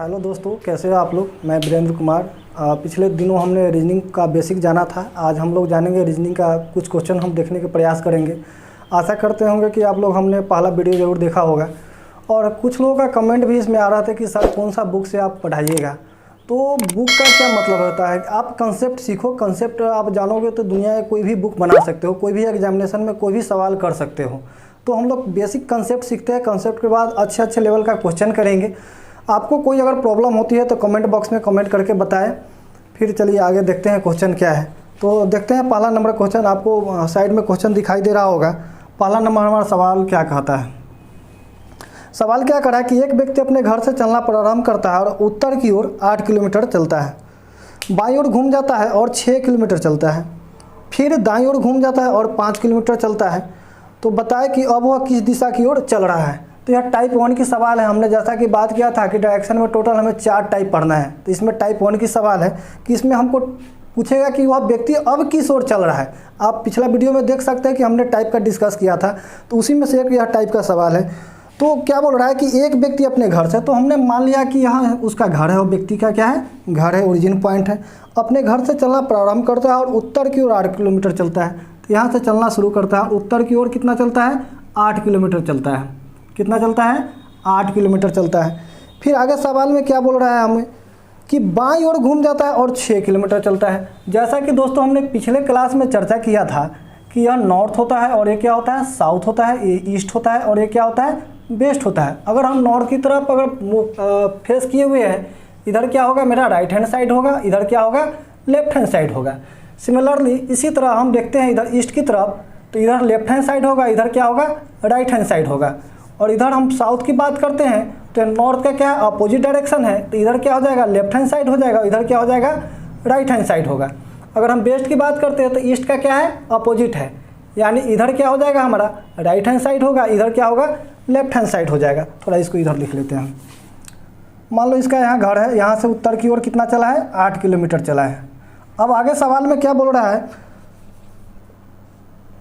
Hello दोस्तों, कैसे हो आप लोग। मैं वीरेंद्र कुमार। पिछले दिनों हमने रीजनिंग का बेसिक जाना था। आज हम लोग जानेंगे रीजनिंग का कुछ क्वेश्चन हम देखने के प्रयास करेंगे। आशा करते होंगे कि आप लोग हमने पहला वीडियो ज़रूर देखा होगा। और कुछ लोगों का कमेंट भी इसमें आ रहा था कि सर कौन सा बुक से आप पढ़ाइएगा। तो बुक का क्या मतलब होता है, आप कंसेप्ट सीखो। कंसेप्ट आप जानोगे तो दुनिया में कोई भी बुक बना सकते हो, कोई भी एग्जामिनेशन में कोई भी सवाल कर सकते हो। तो हम लोग बेसिक कंसेप्ट सीखते हैं। कंसेप्ट के बाद अच्छे अच्छे लेवल का क्वेश्चन करेंगे। आपको कोई अगर प्रॉब्लम होती है तो कमेंट बॉक्स में कमेंट करके बताएं। फिर चलिए आगे देखते हैं क्वेश्चन क्या है। तो देखते हैं पहला नंबर क्वेश्चन। आपको साइड में क्वेश्चन दिखाई दे रहा होगा। पहला नंबर हमारा सवाल क्या कहता है। सवाल क्या करा है कि एक व्यक्ति अपने घर से चलना प्रारंभ करता है और उत्तर की ओर 8 किलोमीटर चलता है, बाईं ओर घूम जाता है और 6 किलोमीटर चलता है, फिर दाईं ओर घूम जाता है और 5 किलोमीटर चलता है। तो बताए कि अब वह किस दिशा की ओर चल रहा है। तो यह टाइप 1 की सवाल है। हमने जैसा कि बात किया था कि डायरेक्शन में टोटल हमें 4 टाइप पढ़ना है। तो इसमें टाइप 1 की सवाल है कि इसमें हमको पूछेगा कि वह व्यक्ति अब किस ओर चल रहा है। आप पिछला वीडियो में देख सकते हैं कि हमने टाइप का डिस्कस किया था, तो उसी में से एक यह टाइप का सवाल है। तो क्या बोल रहा है कि एक व्यक्ति अपने घर से, तो हमने मान लिया कि यहाँ उसका घर है, वो व्यक्ति का क्या है, घर है, ओरिजिन पॉइंट है। अपने घर से चलना प्रारंभ करता है और उत्तर की ओर 8 किलोमीटर चलता है। तो यहाँ से चलना शुरू करता है, उत्तर की ओर कितना चलता है, 8 किलोमीटर चलता है। कितना चलता है, 8 किलोमीटर चलता है। फिर आगे सवाल में क्या बोल रहा है हमें कि बाईं ओर घूम जाता है और 6 किलोमीटर चलता है। जैसा कि दोस्तों हमने पिछले क्लास में चर्चा किया था कि यह नॉर्थ होता है और ये क्या होता है, साउथ होता है, ये ईस्ट होता है और ये क्या होता है, वेस्ट होता है। अगर हम नॉर्थ की तरफ अगर फेस किए हुए हैं, इधर क्या होगा, मेरा राइट हैंड साइड होगा, इधर क्या होगा, लेफ्ट हैंड साइड होगा। सिमिलरली इसी तरह हम देखते हैं इधर ईस्ट की तरफ, तो इधर लेफ्ट हैंड साइड होगा, इधर क्या होगा, राइट हैंड साइड होगा। और इधर हम साउथ की बात करते हैं तो नॉर्थ का क्या है, अपोजिट डायरेक्शन है, तो इधर क्या हो जाएगा, लेफ्ट हैंड साइड हो जाएगा, इधर क्या हो जाएगा, राइट हैंड साइड होगा। अगर हम वेस्ट की बात करते हैं तो ईस्ट का क्या है, अपोजिट है, यानी इधर क्या हो जाएगा, हमारा राइट हैंड साइड होगा, इधर क्या होगा, लेफ्ट हैंड साइड हो जाएगा। थोड़ा इसको इधर लिख लेते हैं। मान लो इसका यहाँ घर है, यहाँ से उत्तर की ओर कितना चला है, 8 किलोमीटर चला है। अब आगे सवाल में क्या बोल रहा है,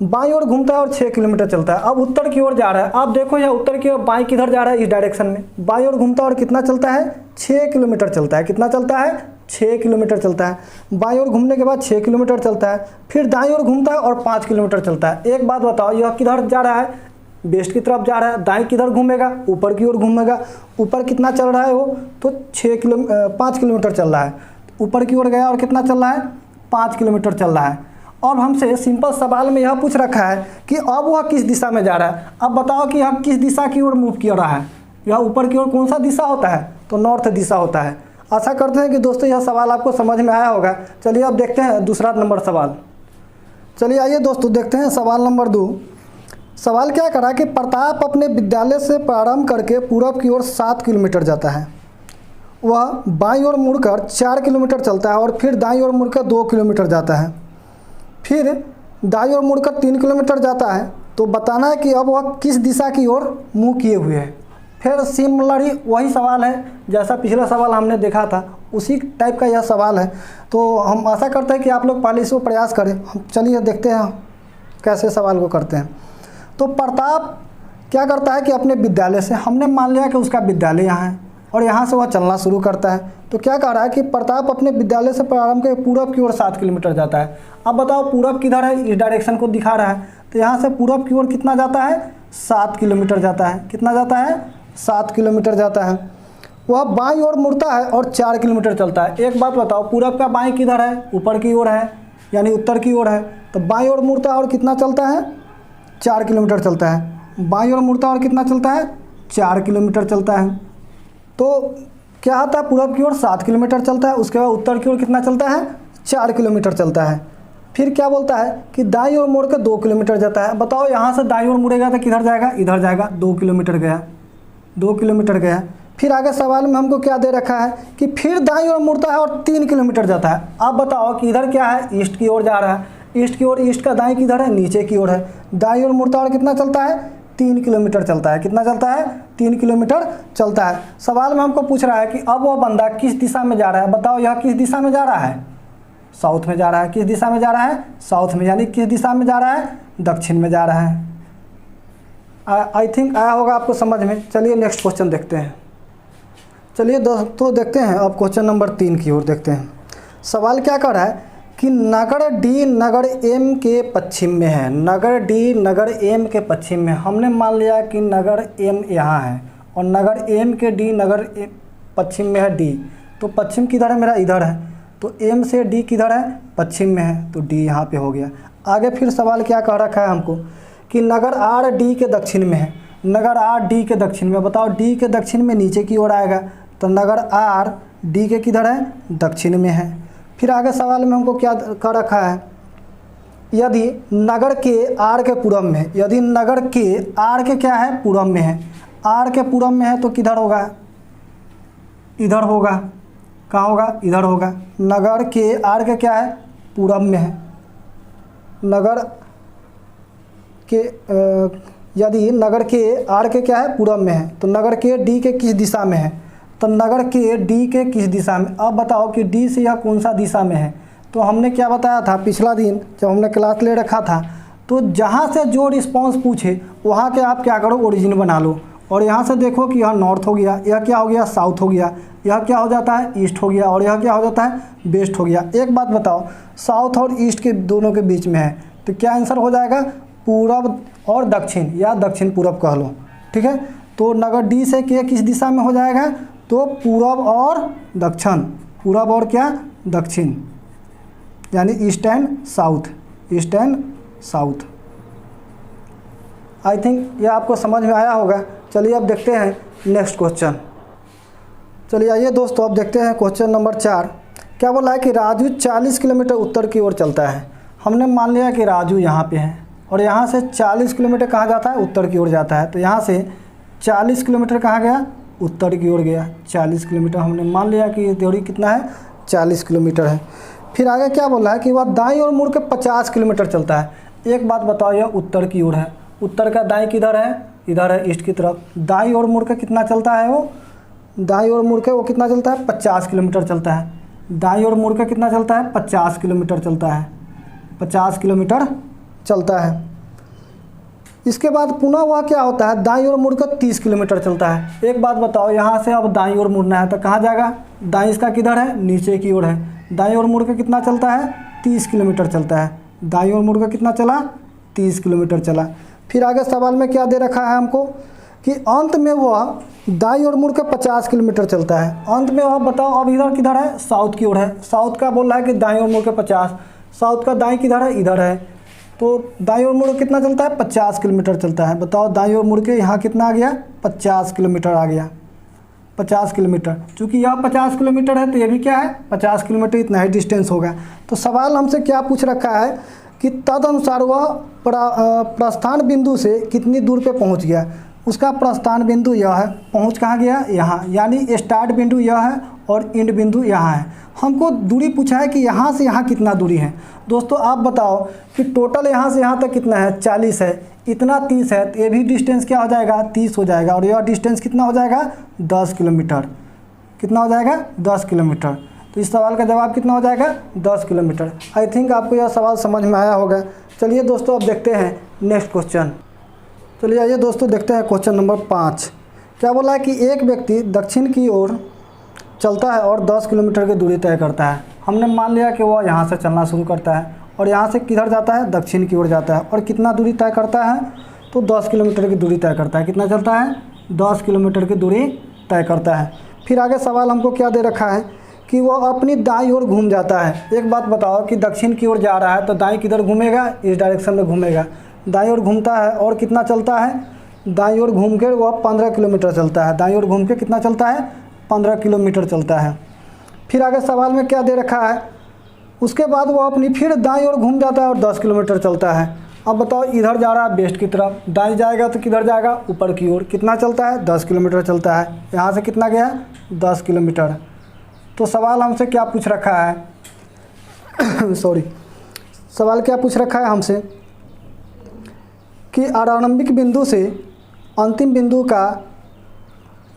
बाईं ओर घूमता है और 6 किलोमीटर चलता है। अब उत्तर की ओर जा रहा है। आप देखो यह उत्तर की ओर, बाईं किधर जा रहा है, इस डायरेक्शन में। बाईं ओर घूमता है और कितना चलता है, 6 किलोमीटर चलता है। कितना चलता है, 6 किलोमीटर चलता है। बाईं ओर घूमने के बाद 6 किलोमीटर चलता है, फिर दाईं ओर घूमता है और 5 किलोमीटर चलता है। एक बात बताओ, यह किधर जा रहा है, वेस्ट की तरफ जा रहा है। दाईं किधर घूमेगा, ऊपर की ओर घूमेगा। ऊपर कितना चल रहा है वो, तो 5 किलोमीटर चल रहा है। ऊपर की ओर गया और कितना चल रहा है, 5 किलोमीटर चल रहा है। अब हमसे सिंपल सवाल में यह पूछ रखा है कि अब वह किस दिशा में जा रहा है। अब बताओ कि यह किस दिशा की ओर मूव कर रहा है। यह ऊपर की ओर कौन सा दिशा होता है, तो नॉर्थ दिशा होता है। आशा करते हैं कि दोस्तों यह सवाल आपको समझ में आया होगा। चलिए अब देखते हैं दूसरा नंबर सवाल। चलिए आइए दोस्तों देखते हैं सवाल नंबर 2। सवाल क्या करा कि प्रताप अपने विद्यालय से प्रारंभ करके पूरब की ओर 7 किलोमीटर जाता है। वह बाईं ओर मुड़कर 4 किलोमीटर चलता है और फिर दाईं ओर मुड़कर 2 किलोमीटर जाता है, फिर दाईं ओर मुड़कर 3 किलोमीटर जाता है। तो बताना है कि अब वह किस दिशा की ओर मुँह किए हुए है। फिर सिमिलरली वही सवाल है जैसा पिछला सवाल हमने देखा था, उसी टाइप का यह सवाल है। तो हम आशा करते हैं कि आप लोग पहले इसको प्रयास करें। चलिए देखते हैं कैसे सवाल को करते हैं। तो प्रताप क्या करता है कि अपने विद्यालय से, हमने मान लिया कि उसका विद्यालय यहाँ है और यहाँ से वह चलना शुरू करता है। तो क्या कह रहा है कि प्रताप अपने विद्यालय से प्रारंभ करके पूरब की ओर 7 किलोमीटर जाता है। अब बताओ पूरब किधर है, इस डायरेक्शन को दिखा रहा है। तो यहाँ से पूरब की ओर कितना जाता है, 7 किलोमीटर जाता है। कितना जाता है, 7 किलोमीटर जाता है। वह बाईं ओर मुड़ता है और 4 किलोमीटर चलता है। एक बात बताओ, पूरब का बाईं किधर है, ऊपर की ओर है, यानी उत्तर की ओर है। तो बाईं ओर मुड़ता है और कितना चलता है, 4 किलोमीटर चलता है। बाईं ओर मुड़ता है और कितना चलता है, 4 किलोमीटर चलता है। तो क्या आता है, पूरब की ओर 7 किलोमीटर चलता है, उसके बाद उत्तर की ओर कितना चलता है, 4 किलोमीटर चलता है। फिर क्या बोलता है कि दाईं ओर मुड़ कर 2 किलोमीटर जाता है। बताओ यहाँ से दाईं ओर मुड़ेगा तो किधर जाएगा, इधर जाएगा, 2 किलोमीटर गया, 2 किलोमीटर गया। फिर आगे सवाल में हमको क्या दे रखा है कि फिर दाईं ओर मुड़ता है और 3 किलोमीटर जाता है। आप बताओ कि इधर क्या है, ईस्ट की ओर जा रहा है। ईस्ट की ओर, ईस्ट का दाईं किधर है, नीचे की ओर है। दाईं ओर मुड़ता है और कितना चलता है, 3 किलोमीटर चलता है। कितना चलता है, 3 किलोमीटर चलता है। सवाल में हमको पूछ रहा है कि अब वह बंदा किस दिशा में जा रहा है। बताओ यह किस दिशा में जा रहा है, साउथ में जा रहा है। किस दिशा में जा रहा है, साउथ में, यानी किस दिशा में जा रहा है, दक्षिण में जा रहा है। आई थिंक आया होगा आपको समझ में। चलिए नेक्स्ट क्वेश्चन देखते हैं। चलिए दोस्तों देखते हैं अब क्वेश्चन नंबर 3 की ओर देखते हैं। सवाल क्या कर रहा है कि नगर डी नगर एम के पश्चिम में है। नगर डी नगर एम के पश्चिम में, हमने मान लिया कि नगर एम यहाँ है और नगर एम के डी नगर पश्चिम में है डी। तो पश्चिम किधर है मेरा, इधर है। तो एम से डी किधर है, पश्चिम में है, तो डी यहाँ पे हो गया। आगे फिर सवाल क्या कह रखा है हमको कि नगर आर डी के दक्षिण में है। नगर आर डी के दक्षिण में, बताओ डी के दक्षिण में नीचे की ओर आएगा, तो नगर आर डी के किधर है, दक्षिण में है। फिर आगे सवाल में हमको क्या कर रखा है, यदि नगर के आर के पूरब में, यदि नगर के आर के क्या है, पूरब में है, आर के पूरब में है तो किधर होगा, इधर होगा। कहाँ होगा, इधर होगा। नगर के आर के क्या है, पूरब में है। नगर के यदि नगर के आर के क्या है, पूरब में है, तो नगर के डी के किस दिशा में है, तो नगर के डी के किस दिशा में। अब बताओ कि डी से यह कौन सा दिशा में है। तो हमने क्या बताया था पिछला दिन जब हमने क्लास ले रखा था, तो जहाँ से जो रिस्पॉन्स पूछे वहाँ के आप क्या करो, ओरिजिन बना लो। और यहाँ से देखो कि यह नॉर्थ हो गया, यह क्या हो गया, साउथ हो गया, यह क्या हो जाता है, ईस्ट हो गया, और यह क्या हो जाता है, वेस्ट हो गया। एक बात बताओ, साउथ और ईस्ट के दोनों के बीच में है, तो क्या आंसर हो जाएगा, पूरब और दक्षिण या दक्षिण पूरब कह लो। ठीक है, तो नगर डी से के किस दिशा में हो जाएगा, तो पूरब और दक्षिण, पूरब और क्या, दक्षिण, यानी east and south, east and south. I think यह आपको समझ में आया होगा। चलिए अब देखते हैं नेक्स्ट क्वेश्चन। चलिए आइए दोस्तों अब देखते हैं क्वेश्चन नंबर 4। क्या बोला है कि राजू 40 किलोमीटर उत्तर की ओर चलता है। हमने मान लिया कि राजू यहाँ पे है और यहाँ से 40 किलोमीटर कहाँ जाता है, उत्तर की ओर जाता है। तो यहाँ से 40 किलोमीटर कहाँ गया, उत्तर की ओर गया। 40 किलोमीटर हमने मान लिया कि ये दूरी कितना है, 40 किलोमीटर है। फिर आगे क्या बोला है कि वह दाईं ओर मुड़ के 50 किलोमीटर चलता है। एक बात बताओ, यह उत्तर की ओर है, उत्तर का दाईं किधर है, इधर है, ईस्ट की तरफ। दाईं ओर मुड़ के कितना चलता है वो, दाईं ओर मुड़ के वो कितना चलता है, 50 किलोमीटर चलता है। दाईं ओर मुड़ के कितना चलता है, 50 किलोमीटर चलता है, 50 किलोमीटर चलता है। इसके बाद पुनः वह क्या होता है, दाईं ओर मुड़ कर 30 किलोमीटर चलता है। एक बात बताओ, यहाँ से अब दाईं ओर मुड़ना है तो कहाँ जाएगा, दाईं इसका किधर है, नीचे की ओर है। दाईं ओर मुड़ के कितना चलता है, 30 किलोमीटर चलता है। दाईं ओर मुड़ के कितना चला, 30 किलोमीटर चला। फिर आगे सवाल में क्या दे रखा है हमको कि अंत में वह दाईं ओर मुड़ के 50 किलोमीटर चलता है। अंत में वह बताओ अब इधर किधर है, साउथ की ओर है। साउथ का बोल रहा है कि दाईं ओर मुड़ के 50, साउथ का दाईं किधर है, इधर है। तो दाईं ओर मुड़ के कितना चलता है, 50 किलोमीटर चलता है। बताओ दाईं ओर मुड़ के यहाँ कितना आ गया, 50 किलोमीटर आ गया, 50 किलोमीटर। चूँकि यह 50 किलोमीटर है तो ये भी क्या है, 50 किलोमीटर, इतना ही डिस्टेंस होगा। तो सवाल हमसे क्या पूछ रखा है कि तदनुसार वह प्रस्थान बिंदु से कितनी दूर पे पहुंच गया। उसका प्रस्थान बिंदु यह है, पहुंच कहाँ गया, यहाँ, यानी स्टार्ट बिंदु यह है और एंड बिंदु यहाँ है। हमको दूरी पूछा है कि यहाँ से यहाँ कितना दूरी है। दोस्तों आप बताओ कि टोटल यहाँ से यहाँ तक कितना है, 40 है, इतना 30 है, तो ये भी डिस्टेंस क्या हो जाएगा, 30 हो जाएगा। और यह डिस्टेंस कितना हो जाएगा, 10 किलोमीटर। कितना हो जाएगा, 10 किलोमीटर। तो इस सवाल का जवाब कितना हो जाएगा, 10 किलोमीटर। आई थिंक आपको यह सवाल समझ में आया होगा। चलिए दोस्तों अब देखते हैं नेक्स्ट क्वेश्चन। चलिए आइए दोस्तों देखते हैं क्वेश्चन नंबर 5। क्या बोला है कि एक व्यक्ति दक्षिण की ओर चलता है और 10 किलोमीटर की दूरी तय करता है। हमने मान लिया कि वह यहाँ से चलना शुरू करता है और यहाँ से किधर जाता है, दक्षिण की ओर जाता है। और कितना दूरी तय करता है, तो 10 किलोमीटर की दूरी तय करता है। कितना चलता है, 10 किलोमीटर की दूरी तय करता है। फिर आगे सवाल हमको क्या दे रखा है कि वह अपनी दाईं ओर घूम जाता है। एक बात बताओ कि दक्षिण की ओर जा रहा है तो दाईं किधर घूमेगा, इस डायरेक्शन में घूमेगा। दाईं ओर घूमता है और कितना चलता है, दाईं ओर घूम के वह 15 किलोमीटर चलता है। दाईं ओर घूम के कितना चलता है, 15 किलोमीटर चलता है। फिर आगे सवाल में क्या दे रखा है, उसके बाद वह अपनी फिर दाईं ओर घूम जाता है और 10 किलोमीटर चलता है। अब बताओ इधर जा रहा है वेस्ट की तरफ, दाईं जाएगा तो किधर जाएगा, ऊपर की ओर। कितना चलता है, 10 किलोमीटर चलता है। यहाँ से कितना गया, 10 किलोमीटर। तो सवाल हमसे क्या पूछ रखा है सॉरी, सवाल क्या पूछ रखा है हमसे कि आरंभिक बिंदु से अंतिम बिंदु का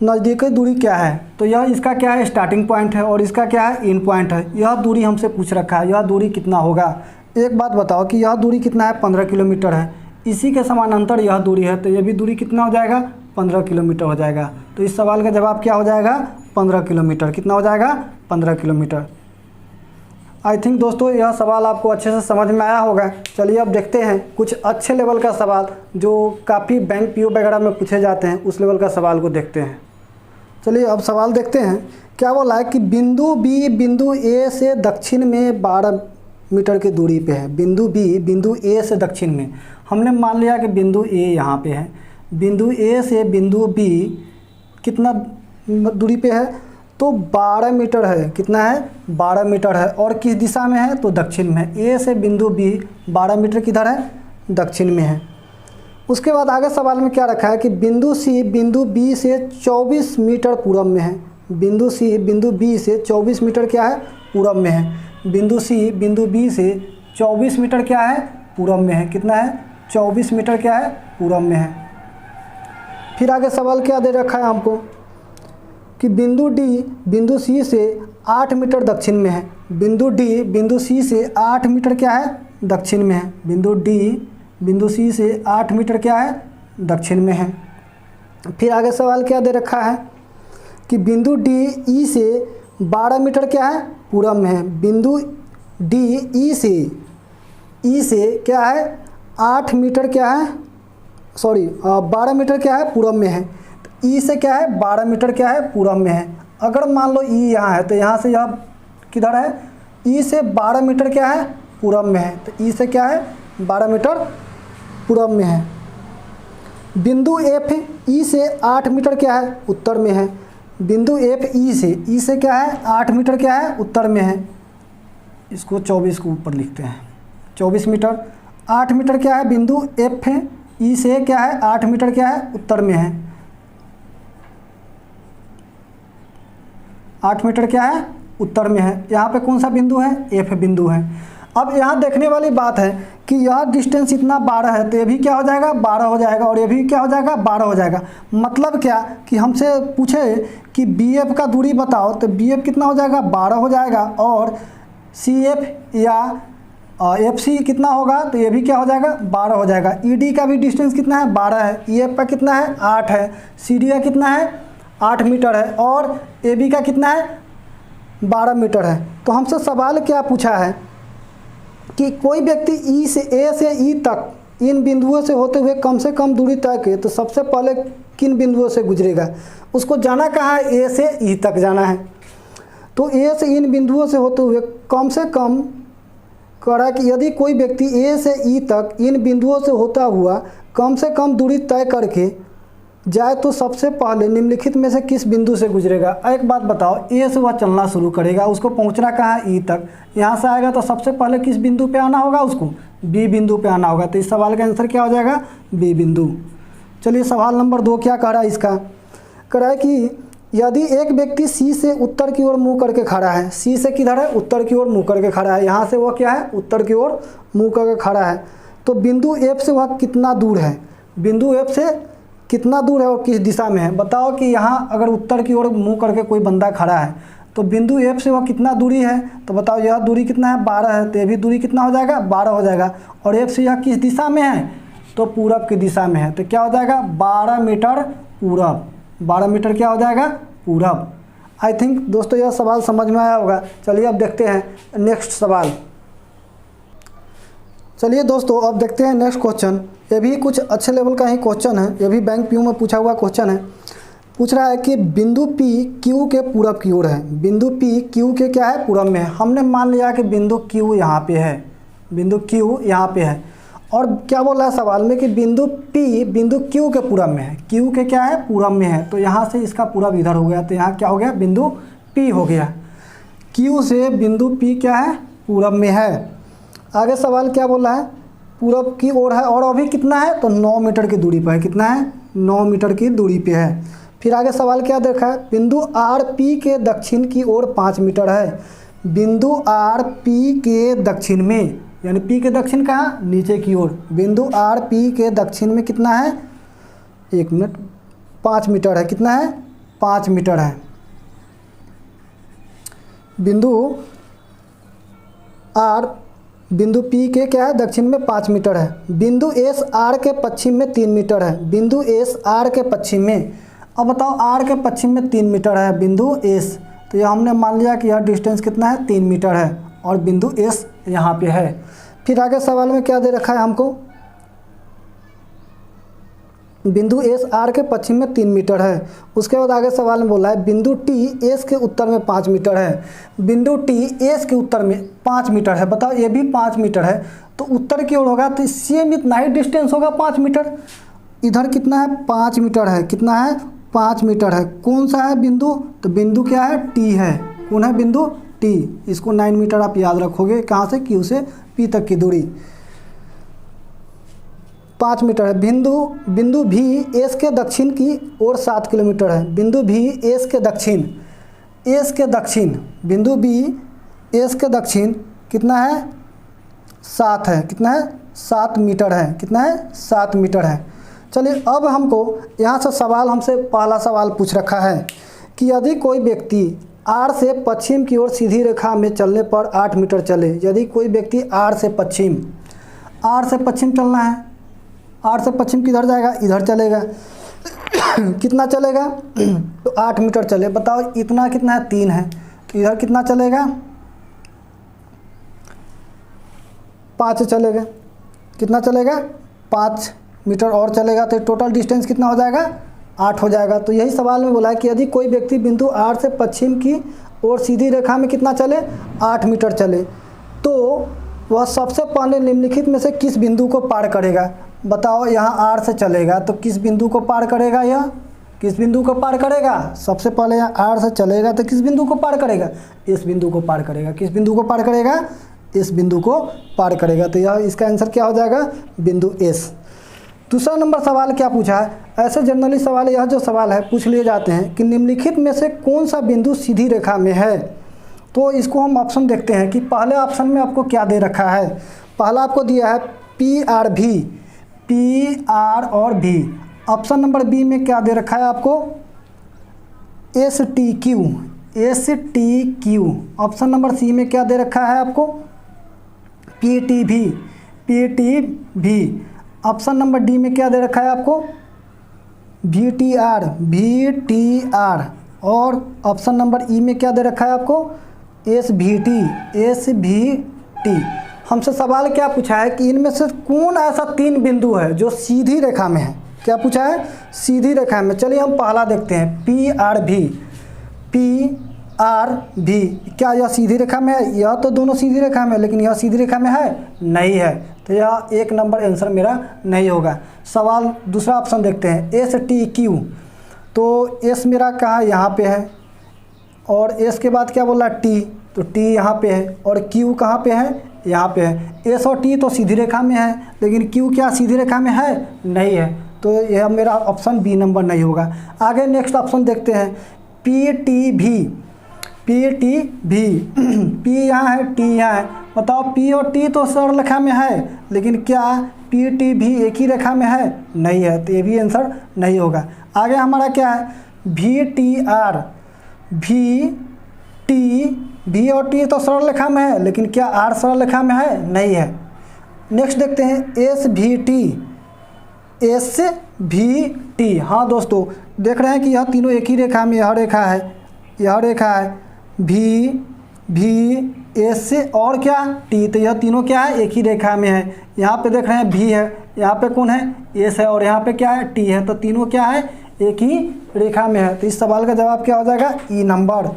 नज़दीकी दूरी क्या है। तो यह इसका क्या है, स्टार्टिंग पॉइंट है और इसका क्या है, एंड पॉइंट है। यह दूरी हमसे पूछ रखा है, यह दूरी कितना होगा। एक बात बताओ कि यह दूरी कितना है, 15 किलोमीटर है। इसी के समानांतर यह दूरी है, तो यह भी दूरी कितना हो जाएगा, 15 किलोमीटर हो जाएगा। तो इस सवाल का जवाब क्या हो जाएगा, 15 किलोमीटर। कितना हो जाएगा? 15 किलोमीटर। आई थिंक दोस्तों यह सवाल आपको अच्छे से समझ में आया होगा। चलिए अब देखते हैं कुछ अच्छे लेवल का सवाल जो काफ़ी बैंक पीओ वगैरह में पूछे जाते हैं, उस लेवल का सवाल को देखते हैं। चलिए अब सवाल देखते हैं। क्या बोला है कि बिंदु बी बिंदु ए से दक्षिण में 12 मीटर की दूरी पे है। बिंदु बी बिंदु ए से दक्षिण में, हमने मान लिया कि बिंदु ए यहाँ पे है। बिंदु ए से बिंदु बी कितना दूरी पे है? तो 12 मीटर है। कितना है? 12 मीटर है। और किस दिशा में है? तो दक्षिण में है। ए से बिंदु बी 12 मीटर किधर है? दक्षिण में है। उसके बाद आगे सवाल में क्या रखा है कि बिंदु सी बिंदु बी से 24 मीटर पूरब में है। बिंदु सी बिंदु बी से 24 मीटर क्या है? पूरब में है। बिंदु सी बिंदु बी से 24 मीटर क्या है? पूरब में है। कितना है? 24 मीटर क्या है? पूरब में है। फिर आगे सवाल क्या दे रखा है हमको कि बिंदु डी बिंदु सी से 8 मीटर दक्षिण में है। बिंदु डी बिंदु सी से 8 मीटर क्या है? दक्षिण में है। बिंदु डी बिंदु सी से 8 मीटर क्या है? दक्षिण में है। फिर आगे सवाल क्या दे रखा है कि बिंदु डी ई से 12 मीटर क्या है? पूरब में है। बिंदु डी ई से क्या है? 8 मीटर क्या है? 12 मीटर क्या है? पूरब में है। तो ई से क्या है? 12 मीटर क्या है? पूरब में है। अगर मान लो ई यहाँ है तो यहाँ से यह किधर है? ई से 12 मीटर क्या है? पूरब में है। तो ई से क्या है? 12 मीटर पूरब में है। बिंदु एफ ई से 8 मीटर क्या है? उत्तर में है। बिंदु एफ ई से क्या है? 8 मीटर क्या है? उत्तर में है। इसको 24 को ऊपर लिखते हैं। 24 मीटर 8 मीटर क्या है? बिंदु एफ ई से क्या है? 8 मीटर क्या है? उत्तर में है। 8 मीटर क्या है? उत्तर में है। यहाँ पे कौन सा बिंदु है? एफ बिंदु है। अब यहाँ देखने वाली बात है कि यह डिस्टेंस इतना 12 है तो ये भी क्या हो जाएगा? 12 हो जाएगा। और ये भी क्या हो जाएगा? 12 हो जाएगा। मतलब क्या कि हमसे पूछे कि बी एफ का दूरी बताओ तो बी एफ कितना हो जाएगा? 12 हो जाएगा। और सी एफ या एफ सी कितना होगा? तो ये भी क्या हो जाएगा? 12 हो जाएगा। ई डी का भी डिस्टेंस कितना है? 12 है। ई एफ का कितना है? 8 है। सी डी का कितना है? 8 मीटर है। और ए बी का कितना है? 12 मीटर है। तो हमसे सवाल क्या पूछा है कि कोई व्यक्ति ई से ए से ई तक इन बिंदुओं से होते हुए कम से कम दूरी तय करे तो सबसे पहले किन बिंदुओं से गुजरेगा? उसको जाना कहाँ है? ए से ई तक जाना है। तो ए से इन बिंदुओं से होते हुए कम से कम कह रहा है कि यदि कोई व्यक्ति ए से ई तक इन बिंदुओं से होता हुआ कम से कम दूरी तय करके जाए तो सबसे पहले निम्नलिखित में से किस बिंदु से गुजरेगा? एक बात बताओ, ए से वह चलना शुरू करेगा, उसको पहुंचना कहाँ है? ई तक। यहाँ से आएगा तो सबसे पहले किस बिंदु पे आना होगा? उसको बी बिंदु पे आना होगा। तो इस सवाल का आंसर क्या हो जाएगा? बी बिंदु। चलिए सवाल नंबर 2 क्या कह रहा है इसका? कह रहा है कि यदि एक व्यक्ति सी से उत्तर की ओर मुँह करके खड़ा है। सी से किधर है? उत्तर की ओर मुँह करके खड़ा है। यहाँ से वह क्या है? उत्तर की ओर मुँह करके खड़ा है। तो बिंदु एफ से वह कितना दूर है? बिंदु एफ से कितना दूर है और किस दिशा में है? बताओ कि यहाँ अगर उत्तर की ओर मुँह करके कोई बंदा खड़ा है तो बिंदु एफ से वह कितना दूरी है? तो बताओ यह दूरी कितना है? 12 है। तो ये भी दूरी कितना हो जाएगा? 12 हो जाएगा। और एफ से यह किस दिशा में है? तो पूरब की दिशा में है। तो क्या हो जाएगा? 12 मीटर पूरब। 12 मीटर क्या हो जाएगा? पूरब। आई थिंक दोस्तों यह सवाल समझ में आया होगा। चलिए अब देखते हैं नेक्स्ट सवाल। चलिए दोस्तों अब देखते हैं नेक्स्ट क्वेश्चन। ये भी कुछ अच्छे लेवल का ही क्वेश्चन है। ये भी बैंक पीओ में पूछा हुआ क्वेश्चन है। पूछ रहा है कि बिंदु पी क्यू के पूरब की ओर है। बिंदु पी क्यू के क्या है? पूरब में है। हमने मान लिया कि बिंदु क्यू यहाँ पे है। बिंदु क्यू यहाँ पे है। और क्या बोल रहा है सवाल में कि बिंदु पी बिंदु क्यू के पूरब में है। क्यू के क्या है? पूरब में है। तो यहाँ से इसका पूरब इधर हो गया। तो यहाँ क्या हो गया? बिंदु पी हो गया। क्यू से बिंदु पी क्या है? पूरब में है। आगे सवाल क्या बोल रहा है? पूरब की ओर है। और अभी कितना है? तो 9 मीटर की दूरी पर है। कितना है? 9 मीटर की दूरी पे है। फिर आगे सवाल क्या देखा है? बिंदु आर पी के दक्षिण की ओर 5 मीटर है। बिंदु आर पी के दक्षिण में, यानी पी के दक्षिण कहाँ? नीचे की ओर। बिंदु आर पी के दक्षिण में कितना है? 1 मिनट, 5 मीटर है। कितना है? 5 मीटर है। बिंदु पी के क्या है? दक्षिण में 5 मीटर है। बिंदु एस आर के पश्चिम में 3 मीटर है। बिंदु एस आर के पश्चिम में अब बताओ आर के पश्चिम में 3 मीटर है बिंदु एस, तो यह हमने मान लिया कि यह डिस्टेंस कितना है 3 मीटर है और बिंदु एस यहाँ पे है। फिर आगे सवाल में क्या दे रखा है हमको, बिंदु एस आर के पश्चिम में 3 मीटर है। उसके बाद आगे सवाल में बोला है बिंदु टी एस के उत्तर में 5 मीटर है। बिंदु टी एस के उत्तर में 5 मीटर है, बताओ ये भी 5 मीटर है, तो उत्तर की ओर होगा तो सेम इतना ही डिस्टेंस होगा 5 मीटर। इधर कितना है 5 मीटर है, कितना है 5 मीटर है। कौन सा है बिंदु, तो बिंदु क्या है टी है। कौन है बिंदु टी, इसको 9 मीटर आप याद रखोगे, कहाँ से क्यू से पी तक की दूरी 5 मीटर है। बिंदु भी एस के दक्षिण की ओर 7 किलोमीटर है। बिंदु भी एस के दक्षिण बिंदु बी एस के दक्षिण कितना है 7 है, कितना है 7 मीटर है, कितना है 7 मीटर है। चलिए अब हमको यहाँ से सवाल हमसे पहला सवाल पूछ रखा है कि यदि कोई व्यक्ति आर से पश्चिम की ओर सीधी रेखा में चलने पर 8 मीटर चले। यदि कोई व्यक्ति आर से पश्चिम चलना है, आर से पश्चिम किधर जाएगा, इधर चलेगा कितना चलेगा तो 8 मीटर चले। बताओ इतना कितना है 3 है, तो इधर कितना चलेगा 5 चलेगा, कितना चलेगा 5 मीटर और चलेगा, तो टोटल डिस्टेंस कितना हो जाएगा 8 हो जाएगा। तो यही सवाल में बोला है कि यदि कोई व्यक्ति बिंदु आर से पश्चिम की ओर सीधी रेखा में कितना चले 8 मीटर चले, तो वह सबसे पहले निम्नलिखित में से किस बिंदु को पार करेगा। बताओ यहाँ आर से चलेगा तो किस बिंदु को पार करेगा, यह किस बिंदु को पार करेगा। सबसे पहले यहाँ आर से चलेगा तो किस बिंदु को पार करेगा, इस बिंदु को पार करेगा। किस बिंदु को पार करेगा, इस बिंदु को पार करेगा। तो यह इसका आंसर क्या हो जाएगा बिंदु एस। दूसरा नंबर सवाल क्या पूछा है, ऐसे जनरली सवाल यह जो सवाल है पूछ लिए जाते हैं कि निम्नलिखित में से कौन सा बिंदु सीधी रेखा में है। तो इसको हम ऑप्शन देखते हैं कि पहले ऑप्शन में आपको क्या दे रखा है। पहला आपको दिया है पी आर और भी। ऑप्शन नंबर बी में क्या दे रखा है आपको S T Q. Option number C में क्या दे रखा है आपको P T B. Option number D में क्या दे रखा है आपको वी टी आर। और ऑप्शन नंबर ई में क्या दे रखा है आपको एस भी टी। हमसे सवाल क्या पूछा है कि इनमें से कौन ऐसा 3 बिंदु है जो सीधी रेखा में है। क्या पूछा है सीधी रेखा में। चलिए हम पहला देखते हैं पी आर भी। क्या यह सीधी रेखा में है, यह तो दोनों सीधी रेखा में है, लेकिन यह सीधी रेखा में है नहीं है, तो यह 1 नंबर आंसर मेरा नहीं होगा। सवाल दूसरा ऑप्शन देखते हैं एस टी क्यू। तो एस मेरा कहाँ यहाँ पे है और एस के बाद क्या बोला टी, तो टी यहाँ पे है और क्यू कहाँ पे है यहाँ पे है। एस और टी तो सीधी रेखा में है, लेकिन क्यू क्या सीधी रेखा में है नहीं है, तो यह मेरा ऑप्शन बी नंबर नहीं होगा। आगे नेक्स्ट ऑप्शन देखते हैं पी टी भी। पी यहाँ है टी यहाँ है। बताओ पी और टी तो सरल रेखा में है, लेकिन क्या पी टी भी एक ही रेखा में है नहीं है, तो ये भी आंसर नहीं होगा। आगे हमारा क्या है वी भी और टी तो सरल रेखा में है, लेकिन क्या आर सरल रेखा में है नहीं है। नेक्स्ट देखते हैं एस भी टी। हाँ दोस्तों देख रहे हैं कि यह तीनों एक ही रेखा में, यह रेखा है भी एस और क्या टी, तो यह तीनों क्या है एक ही रेखा में है। यहाँ पे देख रहे हैं भी है, यहाँ पे कौन है एस है और यहाँ पे क्या है टी है, तो तीनों क्या है एक ही रेखा में है। तो इस सवाल का जवाब क्या हो जाएगा ई नंबर।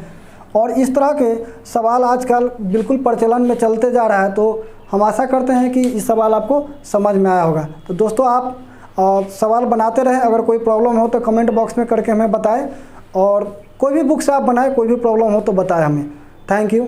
और इस तरह के सवाल आजकल बिल्कुल प्रचलन में चलते जा रहा है, तो हम आशा करते हैं कि इस सवाल आपको समझ में आया होगा। तो दोस्तों आप सवाल बनाते रहें, अगर कोई प्रॉब्लम हो तो कमेंट बॉक्स में करके हमें बताएं, और कोई भी बुक से आप बनाएं, कोई भी प्रॉब्लम हो तो बताएं हमें। Thank you.